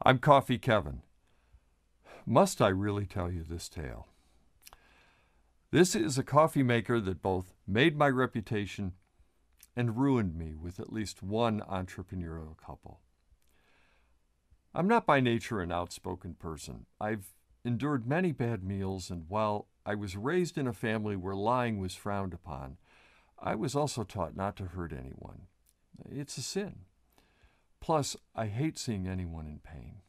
I'm Coffee Kevin. Must I really tell you this tale? This is a coffee maker that both made my reputation and ruined me with at least one entrepreneurial couple. I'm not by nature an outspoken person. I've endured many bad meals, and while I was raised in a family where lying was frowned upon, I was also taught not to hurt anyone. It's a sin. Plus, I hate seeing anyone in pain.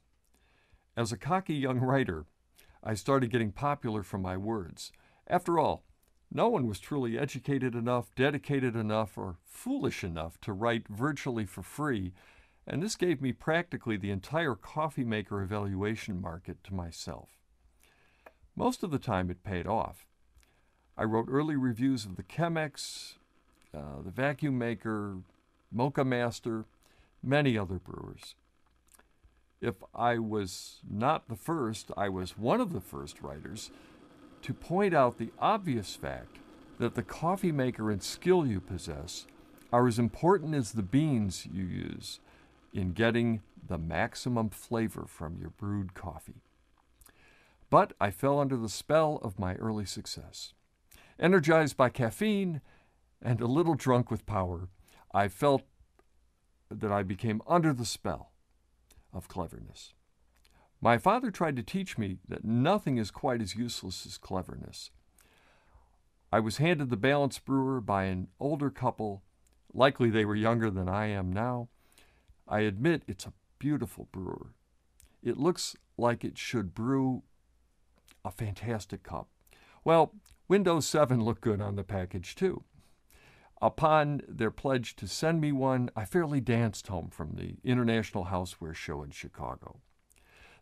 As a cocky young writer, I started getting popular from my words. After all, no one was truly educated enough, dedicated enough, or foolish enough to write virtually for free, and this gave me practically the entire coffee maker evaluation market to myself. Most of the time it paid off. I wrote early reviews of the Chemex, the Vacuum Maker, Mocha Master, many other brewers. If I was not the first, I was one of the first writers to point out the obvious fact that the coffee maker and skill you possess are as important as the beans you use in getting the maximum flavor from your brewed coffee. But I fell under the spell of my early success. Energized by caffeine and a little drunk with power, I felt that I became under the spell of cleverness. My father tried to teach me that nothing is quite as useless as cleverness. I was handed the Balance Brewer by an older couple. Likely they were younger than I am now. I admit it's a beautiful brewer. It looks like it should brew a fantastic cup. Well, Windows 7 looked good on the package too. Upon their pledge to send me one, I fairly danced home from the International Housewares show in Chicago.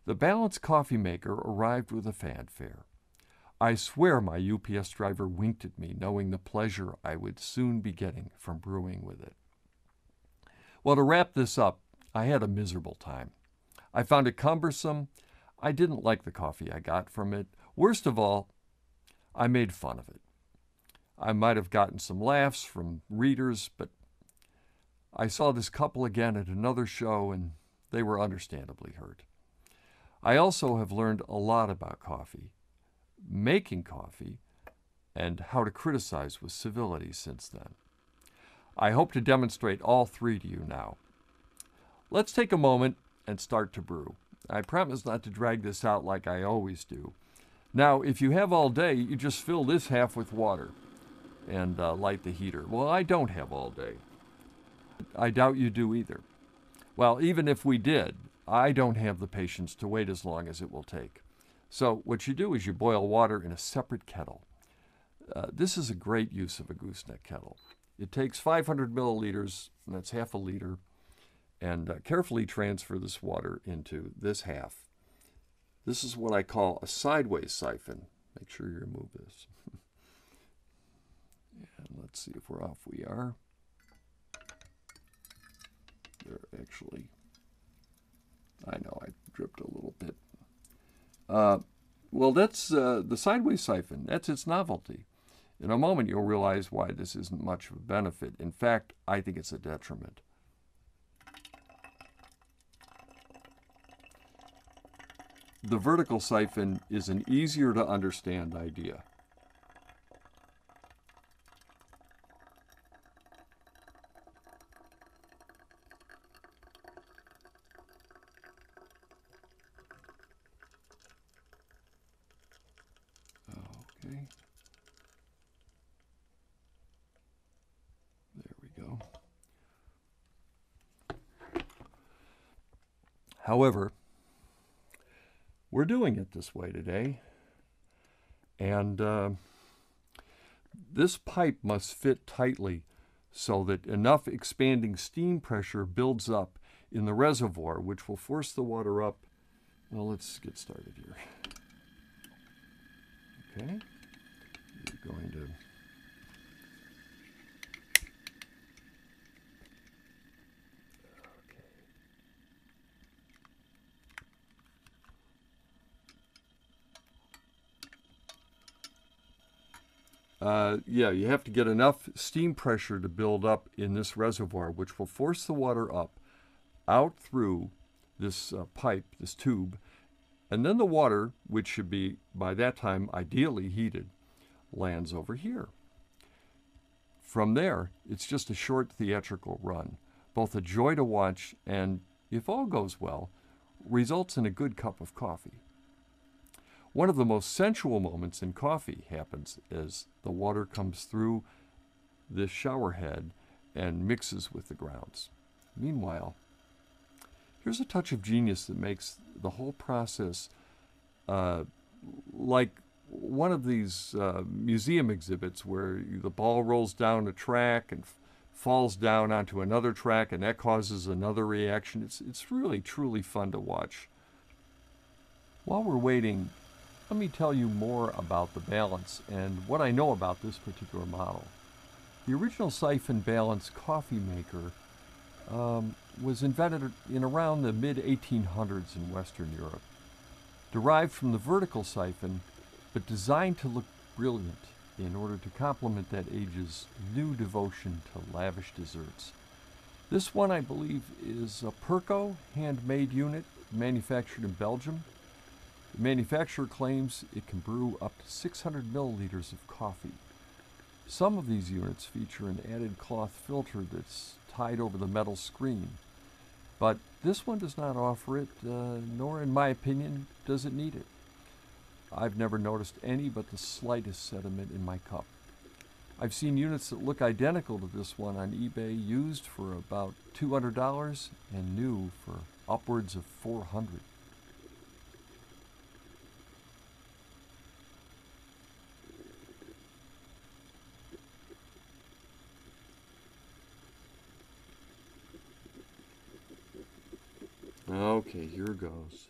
The Balance coffee maker arrived with a fanfare. I swear my UPS driver winked at me, knowing the pleasure I would soon be getting from brewing with it. Well, to wrap this up, I had a miserable time. I found it cumbersome. I didn't like the coffee I got from it. Worst of all, I made fun of it. I might have gotten some laughs from readers, but I saw this couple again at another show, and they were understandably hurt. I also have learned a lot about coffee, making coffee, and how to criticize with civility since then. I hope to demonstrate all three to you now. Let's take a moment and start to brew. I promise not to drag this out like I always do. Now, if you have all day, you just fill this half with water and light the heater. Well, I don't have all day. I doubt you do either. Well, even if we did, I don't have the patience to wait as long as it will take. So what you do is you boil water in a separate kettle. This is a great use of a gooseneck kettle. It takes 500 milliliters, and that's half a liter, and carefully transfer this water into this half. This is what I call a sideways siphon. Make sure you remove this. And let's see if we're off. We are. There, actually. I know I dripped a little bit. Well, that's the sideways siphon. That's its novelty. In a moment, you'll realize why this isn't much of a benefit. In fact, I think it's a detriment. The vertical siphon is an easier to understand idea. Okay. There we go. However, we're doing it this way today, and this pipe must fit tightly so that enough expanding steam pressure builds up in the reservoir, which will force the water up. Well, let's get started here. Okay, you're going to yeah, you have to get enough steam pressure to build up in this reservoir, which will force the water up out through this pipe, this tube, and then the water, which should be by that time ideally heated, lands over here. From there, it's just a short theatrical run, both a joy to watch and, if all goes well, results in a good cup of coffee. One of the most sensual moments in coffee happens as the water comes through this shower head and mixes with the grounds. Meanwhile, here's a touch of genius that makes the whole process like one of these museum exhibits where the ball rolls down a track and falls down onto another track, and that causes another reaction. It's really, truly fun to watch. While we're waiting, let me tell you more about the balance and what I know about this particular model. The original siphon balance Coffeemaker was invented in around the mid-1800s in Western Europe. Derived from the vertical siphon, but designed to look brilliant in order to complement that age's new devotion to lavish desserts. This one, I believe, is a Perco handmade unit manufactured in Belgium. The manufacturer claims it can brew up to 600 milliliters of coffee. Some of these units feature an added cloth filter that's tied over the metal screen, but this one does not offer it, nor, in my opinion, does it need it. I've never noticed any but the slightest sediment in my cup. I've seen units that look identical to this one on eBay used for about $200 and new for upwards of $400. Okay, here goes.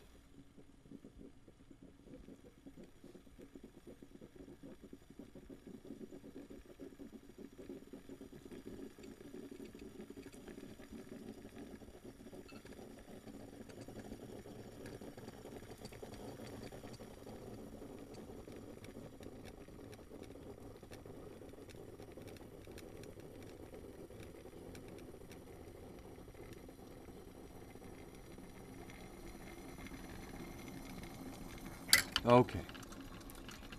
Okay.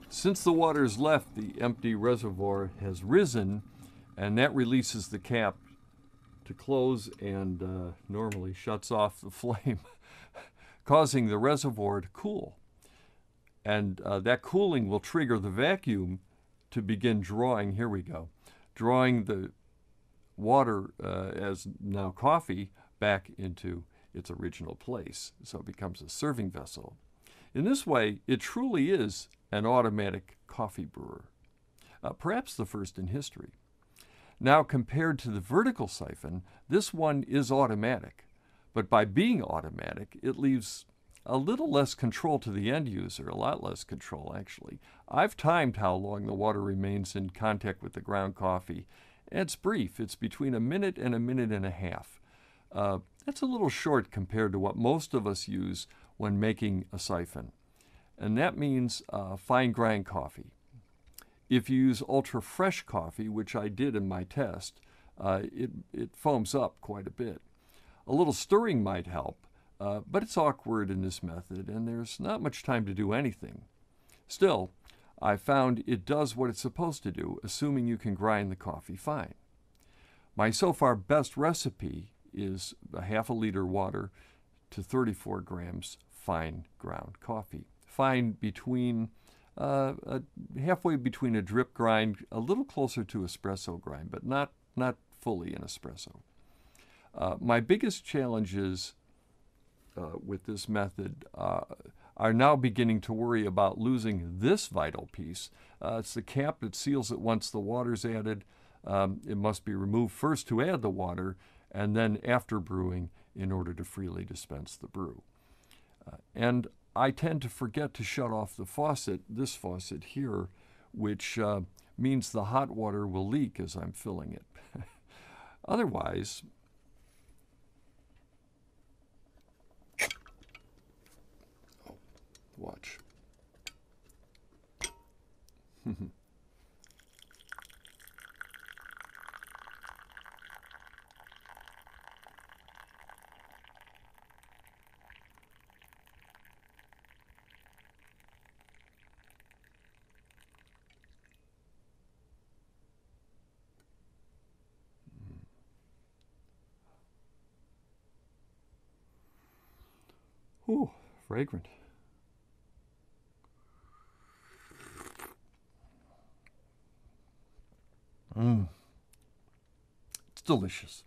Since the water is left, the empty reservoir has risen, and that releases the cap to close and normally shuts off the flame, causing the reservoir to cool. And that cooling will trigger the vacuum to begin drawing, here we go, drawing the water as now coffee back into its original place. So it becomes a serving vessel. In this way, it truly is an automatic coffee brewer, perhaps the first in history. Now, compared to the vertical siphon, this one is automatic, but by being automatic, it leaves a little less control to the end user, a lot less control, actually. I've timed how long the water remains in contact with the ground coffee, and it's brief. It's between a minute and a half. That's a little short compared to what most of us use when making a siphon. And that means fine grind coffee. If you use ultra fresh coffee, which I did in my test, it foams up quite a bit. A little stirring might help, but it's awkward in this method and there's not much time to do anything. Still, I found it does what it's supposed to do, assuming you can grind the coffee fine. My so far best recipe is a half a liter water to 34 grams fine ground coffee. Fine between, halfway between a drip grind, a little closer to espresso grind, but not fully an espresso. My biggest challenges with this method are now beginning to worry about losing this vital piece. It's the cap that seals it once the water's added. It must be removed first to add the water, and then after brewing in order to freely dispense the brew. And I tend to forget to shut off the faucet, this faucet here, which means the hot water will leak as I'm filling it. Otherwise, watch. Ooh, fragrant. It's delicious.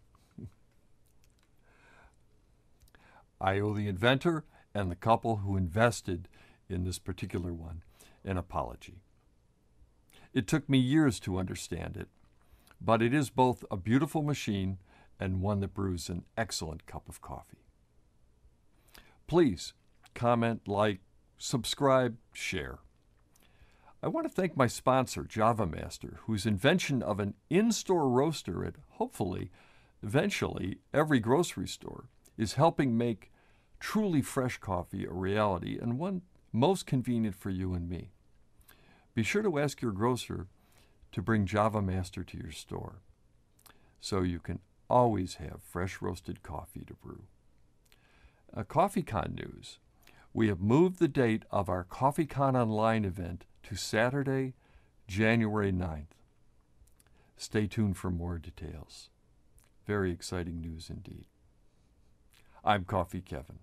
I owe the inventor and the couple who invested in this particular one an apology. It took me years to understand it, but it is both a beautiful machine and one that brews an excellent cup of coffee. Please comment, like, subscribe, share. I want to thank my sponsor, Java Master, whose invention of an in-store roaster at, hopefully, eventually, every grocery store is helping make truly fresh coffee a reality and one most convenient for you and me. Be sure to ask your grocer to bring Java Master to your store so you can always have fresh roasted coffee to brew. CoffeeCon news. We have moved the date of our CoffeeCon Online event to Saturday, January 9th. Stay tuned for more details. Very exciting news indeed. I'm Coffee Kevin.